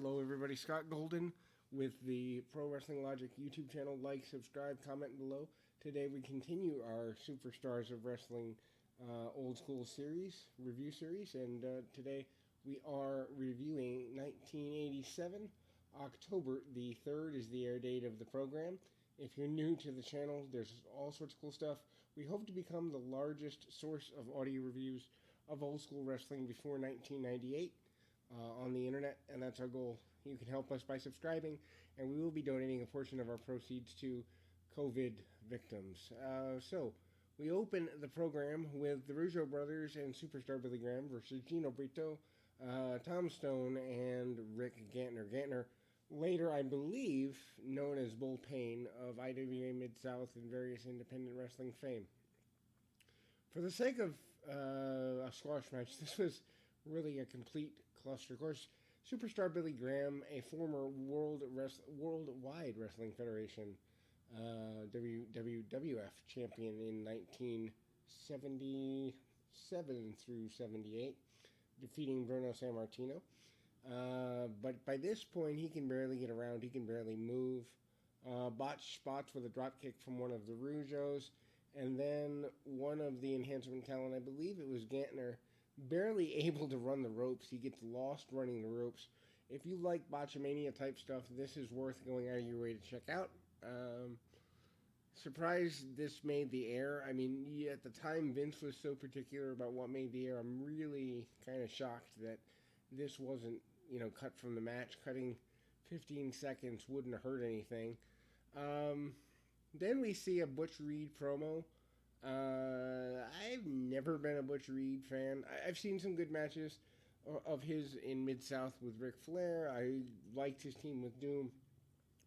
Hello, everybody. Scott Golden with the Pro Wrestling Logic YouTube channel. Like, subscribe, comment below. Today we continue our Superstars of Wrestling old school series, review series, and today we are reviewing 1987. October the 3rd is the air date of the program. If you're new to the channel, there's all sorts of cool stuff. We hope to become the largest source of audio reviews of old school wrestling before 1998. On the internet, and that's our goal. You can help us by subscribing, and we will be donating a portion of our proceeds to COVID victims. So, we open the program with the Rougeau brothers and Superstar Billy Graham versus Gino Brito, Tom Stone, and Rick Gantner. Gantner, later, I believe, known as Bull Payne of IWA Mid-South and various independent wrestling fame. For the sake of a squash match, this was really a complete cluster. Of course, Superstar Billy Graham, a former Worldwide Wrestling Federation WWF champion in 1977 through 78, defeating Bruno Sammartino. But by this point, he can barely get around. He can barely move. Botched spots with a dropkick from one of the Rougeaus. And then one of the enhancement talent, I believe it was Gantner, barely able to run the ropes. He gets lost running the ropes. If you like Botchamania type stuff, this is worth going out of your way to check out. Surprised this made the air. I mean, at the time, Vince was so particular about what made the air. I'm really kind of shocked that this wasn't, cut from the match. Cutting 15 seconds wouldn't have hurt anything. Then we see a Butch Reed promo. I've never been a Butch Reed fan. I've seen some good matches of his in Mid-South with Ric Flair. I liked his team with Doom.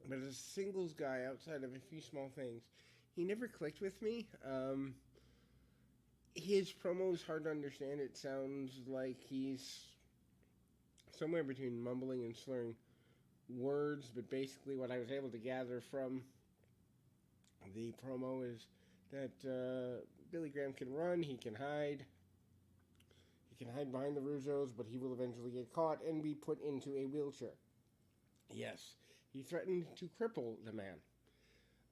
But as a singles guy, outside of a few small things, he never clicked with me. His promo is hard to understand. It sounds like he's somewhere between mumbling and slurring words, but basically what I was able to gather from the promo is that Billy Graham can run, he can hide. He can hide behind the Rougeaus, but he will eventually get caught and be put into a wheelchair. Yes, he threatened to cripple the man.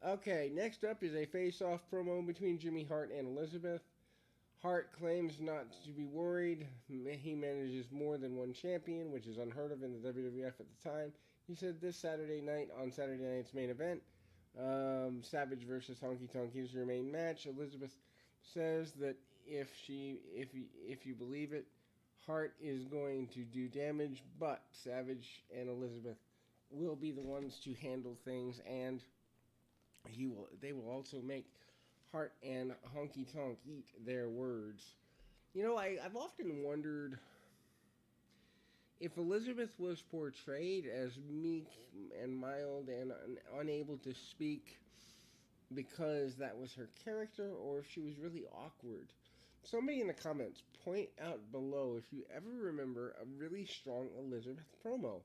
Okay, next up is a face-off promo between Jimmy Hart and Elizabeth. Hart claims not to be worried. He manages more than one champion, which is unheard of in the WWF at the time. He said this Saturday night on Saturday night's main event, Savage versus Honky Tonk is your main match. Elizabeth says that if you believe it, Hart is going to do damage, but Savage and Elizabeth will be the ones to handle things, and they will also make Hart and Honky Tonk eat their words. I've often wondered if Elizabeth was portrayed as meek and mild and unable to speak because that was her character, or if she was really awkward. Somebody in the comments, point out below if you ever remember a really strong Elizabeth promo.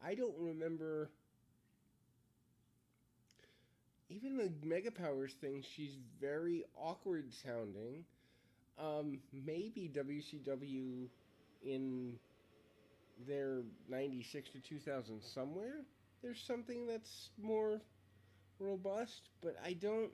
I don't remember. Even the Mega Powers thing, she's very awkward sounding. Maybe WCW in their 96 to 2000 somewhere, there's something that's more robust, but I don't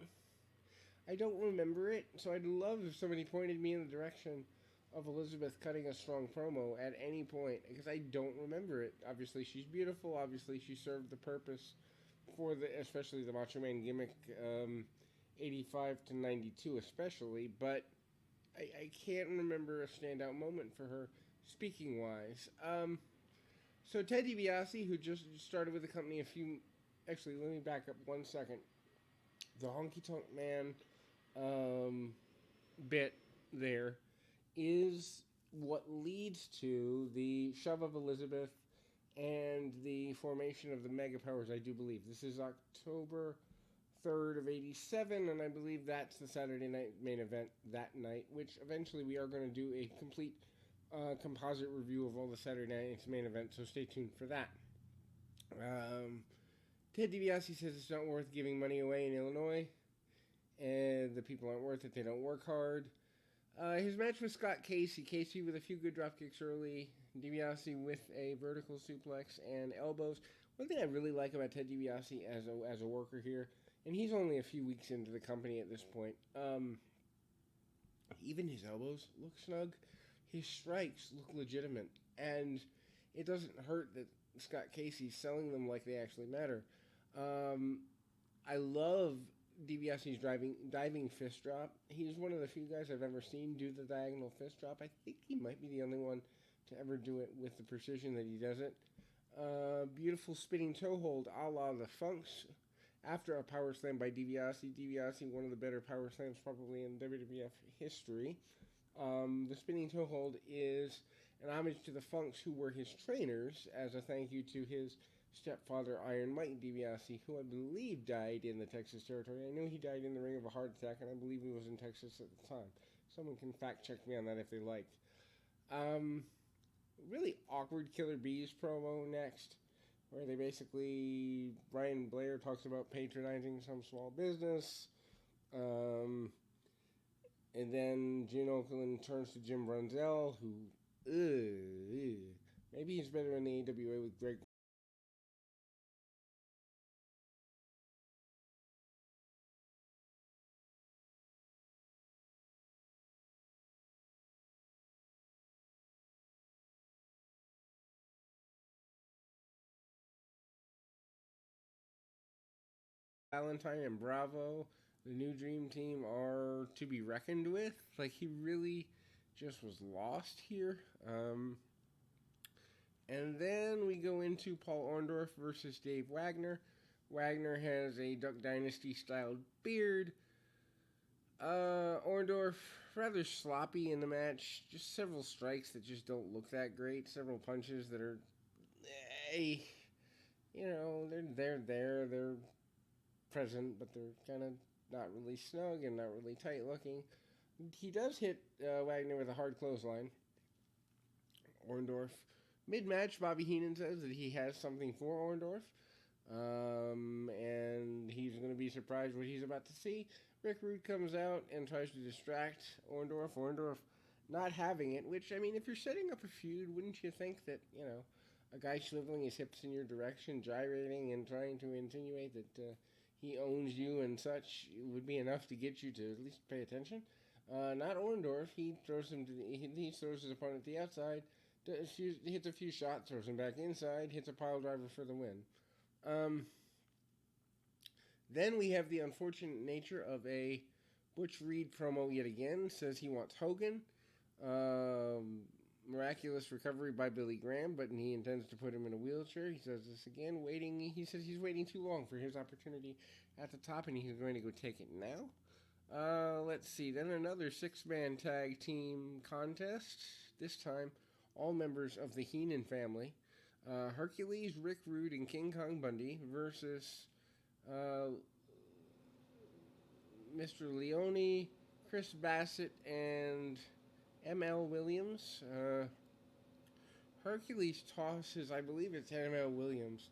remember it. So I'd love if somebody pointed me in the direction of Elizabeth cutting a strong promo at any point, because I don't remember it. Obviously she's beautiful, obviously she served the purpose for especially the Macho Man gimmick, 85 to 92 especially, but I can't remember a standout moment for her speaking wise. So Ted DiBiase, who just started with the company actually, let me back up 1 second. The Honky Tonk Man bit there is what leads to the shove of Elizabeth and the formation of the Mega Powers, I do believe. This is October 3rd of 87, and I believe that's the Saturday night main event that night, which eventually we are going to do a complete composite review of all the Saturday night's main events, so stay tuned for that. Ted DiBiase says it's not worth giving money away in Illinois, and the people aren't worth it, they don't work hard. His match with Scott Casey with a few good drop kicks early, DiBiase with a vertical suplex and elbows. One thing I really like about Ted DiBiase as a worker here, and he's only a few weeks into the company at this point. Even his elbows look snug. His strikes look legitimate, and it doesn't hurt that Scott Casey's selling them like they actually matter. Um, I love DiBiase's diving fist drop. He's one of the few guys I've ever seen do the diagonal fist drop. I think he might be the only one to ever do it with the precision that he does it. Beautiful spinning toe hold a la the Funks after a power slam by DiBiase. DiBiase, one of the better power slams probably in WWF history. The spinning toe hold is an homage to the Funks, who were his trainers, as a thank you to his stepfather, Iron Mike DiBiase, who I believe died in the Texas territory. I know he died in the ring of a heart attack, and I believe he was in Texas at the time. Someone can fact check me on that if they like. Really awkward Killer Bees promo next, where they basically, Brian Blair talks about patronizing some small business. And then Gene Okerlund turns to Jim Brunzell, who, maybe he's better in the AWA with Greg Valentine and Bravo. The new Dream Team are to be reckoned with. Like, he really just was lost here. And then we go into Paul Orndorff versus Dave Wagner. Wagner has a Duck Dynasty styled beard. Orndorff rather sloppy in the match. Just several strikes that just don't look that great. Several punches that are, they're present, but they're kind of not really snug and not really tight looking. He does hit Wagner with a hard clothesline. Orndorff. Mid-match, Bobby Heenan says that he has something for Orndorff. And he's going to be surprised what he's about to see. Rick Rude comes out and tries to distract Orndorff. Orndorff not having it, which, I mean, if you're setting up a feud, wouldn't you think that, a guy swiveling his hips in your direction, gyrating, and trying to insinuate that he owns you and such would be enough to get you to at least pay attention? Not Orndorff. He throws his opponent to the outside, hits a few shots, throws him back inside, hits a pile driver for the win. Then we have the unfortunate nature of a Butch Reed promo yet again. Says he wants Hogan. Miraculous recovery by Billy Graham, but he intends to put him in a wheelchair. He says this again, he says he's waiting too long for his opportunity at the top, and he's going to go take it now. Let's see. Then another 6-man tag team contest. This time, all members of the Heenan family. Hercules, Rick Rude, and King Kong Bundy versus Mr. Leone, Chris Bassett, and ML Williams. Hercules tosses, I believe it's ML Williams,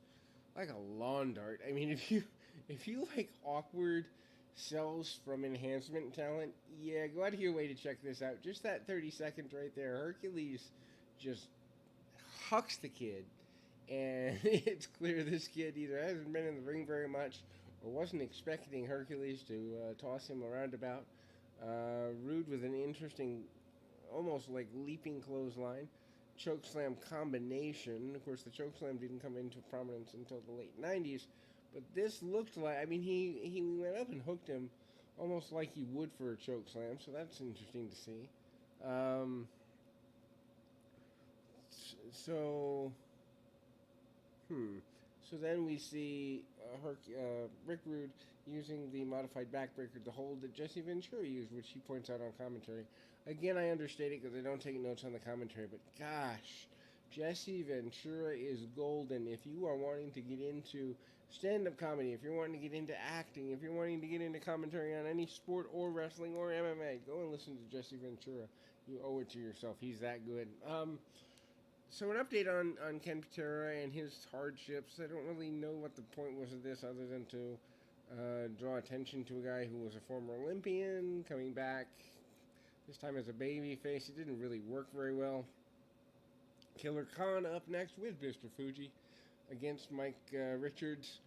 like a lawn dart. I mean, if you like awkward sells from enhancement talent, yeah, go out of your way to check this out. Just that 30 seconds right there. Hercules just hucks the kid. And it's clear this kid either hasn't been in the ring very much or wasn't expecting Hercules to toss him around about. Rude with an interesting, almost like leaping clothesline. Chokeslam combination. Of course, the chokeslam didn't come into prominence until the late 90s. But this looked like, I mean, he went up and hooked him almost like he would for a chokeslam. So that's interesting to see. So then we see Rick Rude using the modified backbreaker to hold that Jesse Ventura used, which he points out on commentary. Again, I understate it because I don't take notes on the commentary, but gosh, Jesse Ventura is golden. If you are wanting to get into stand-up comedy, if you're wanting to get into acting, if you're wanting to get into commentary on any sport or wrestling or MMA, go and listen to Jesse Ventura. You owe it to yourself. He's that good. So an update on Ken Patera and his hardships. I don't really know what the point was of this other than to draw attention to a guy who was a former Olympian coming back, this time as a baby face. It didn't really work very well. Killer Khan up next with Mr. Fuji against Mike Richards.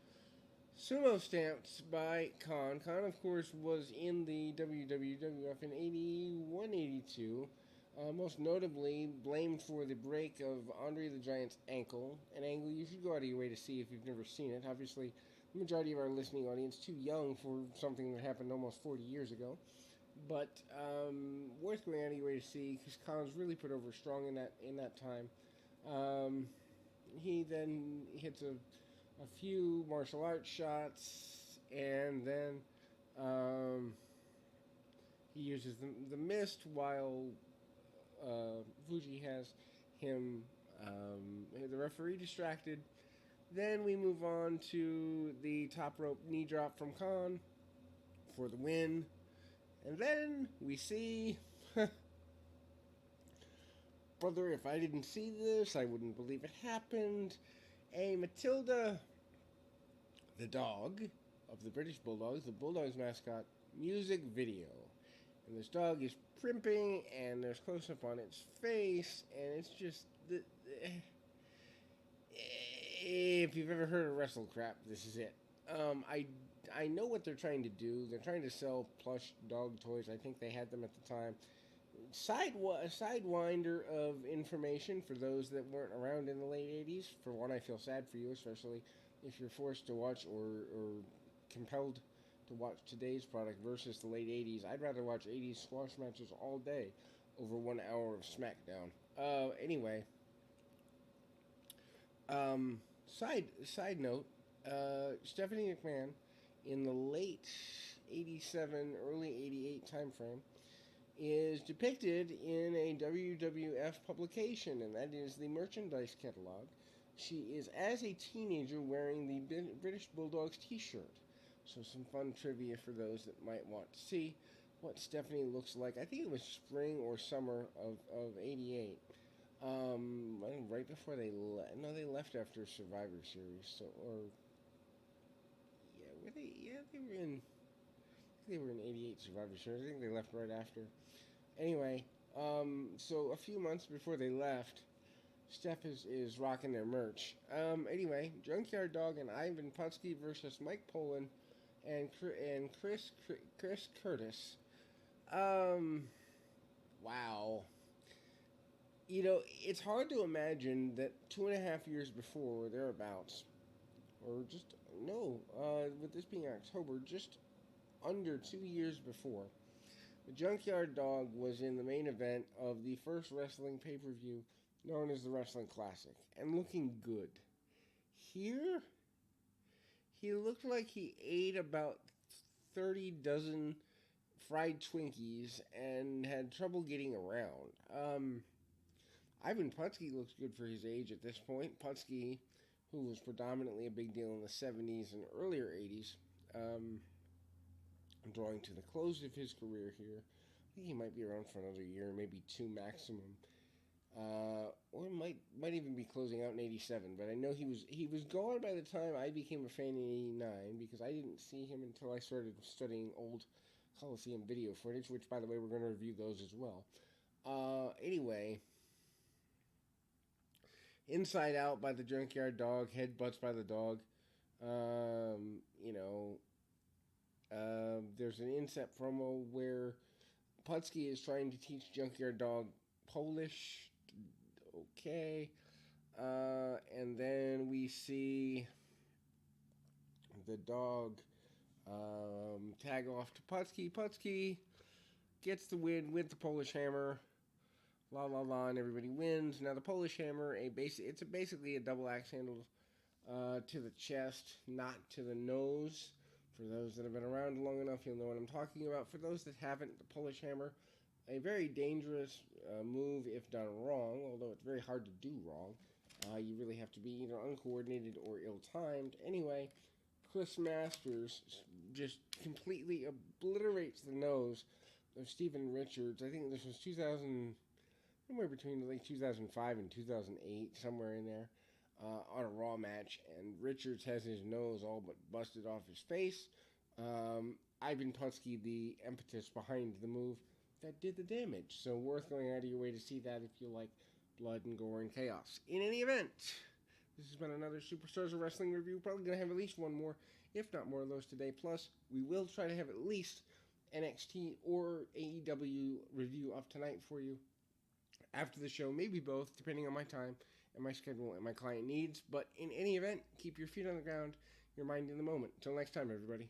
Sumo stamped by Khan. Khan, of course, was in the WWF in 81 82. Most notably, blamed for the break of Andre the Giant's ankle. An angle you should go out of your way to see if you've never seen it. Obviously, the majority of our listening audience too young for something that happened almost 40 years ago. But worth going out of your way to see because Khan's really put over strong in that time. He then hits a few martial arts shots, and then he uses the mist while Fuji has him, the referee, distracted. Then we move on to the top rope knee drop from Khan for the win. And then we see, brother, if I didn't see this, I wouldn't believe it happened. A Matilda, the dog of the British Bulldogs, the Bulldogs mascot, music video. And this dog is primping, and there's close up on its face, and it's just if you've ever heard of wrestle crap, this is it. I know what they're trying to do. They're trying to sell plush dog toys. I think they had them at the time. Sidewinder of information for those that weren't around in the late 80s. For one, I feel sad for you, especially if you're forced to watch or compelled to watch today's product versus the late 80s. I'd rather watch 80s squash matches all day over 1 hour of SmackDown. Anyway, side note, Stephanie McMahon in the late 87, early 88 time frame is depicted in a WWF publication, and that is the merchandise catalog. She is, as a teenager, wearing the British Bulldogs t-shirt. So some fun trivia for those that might want to see what Stephanie looks like. I think it was spring or summer of 88. Right before they left. No, they left after Survivor Series. So, or yeah, were they? Yeah, they were in. They were in '88 Survivor Series. I think they left right after. Anyway, so a few months before they left, Steph is rocking their merch. Anyway, Junkyard Dog and Ivan Putski versus Mike Poland and Chris Curtis. Wow. You know, it's hard to imagine that 2.5 years before, or thereabouts, or just, no, with this being October, just under 2 years before, the Junkyard Dog was in the main event of the first wrestling pay-per-view known as the Wrestling Classic, and looking good. Here, he looked like he ate about 30 dozen fried Twinkies and had trouble getting around. Ivan Putski looks good for his age at this point. Putski, who was predominantly a big deal in the 70s and earlier 80s, drawing to the close of his career here. I think he might be around for another year, maybe two maximum. Or might even be closing out in 87, but I know he was gone by the time I became a fan in 89, because I didn't see him until I started studying old Coliseum video footage, which, by the way, we're going to review those as well. Anyway, Inside Out by the Junkyard Dog, Headbutts by the Dog. There's an inset promo where Putski is trying to teach Junkyard Dog Polish. Okay. And then we see the dog tag off to Putski. Putski gets the win with the Polish Hammer. La la la, and everybody wins. Now the Polish Hammer, it's basically a double axe handle to the chest, not to the nose. For those that have been around long enough, you'll know what I'm talking about. For those that haven't, the Polish Hammer, a very dangerous move if done wrong, although it's very hard to do wrong. You really have to be either uncoordinated or ill-timed. Anyway, Chris Masters just completely obliterates the nose of Steven Richards. I think this was somewhere between like 2005 and 2008, somewhere in there, on a Raw match, and Richards has his nose all but busted off his face. Ivan Putski, the impetus behind the move that did the damage. So worth going out of your way to see that if you like blood and gore and chaos. In any event, this has been another Superstars of Wrestling review. Probably going to have at least one more, if not more of those today. Plus, we will try to have at least NXT or AEW review up tonight for you after the show. Maybe both, depending on my time and my schedule and my client needs. But in any event, keep your feet on the ground, your mind in the moment. Until next time, everybody.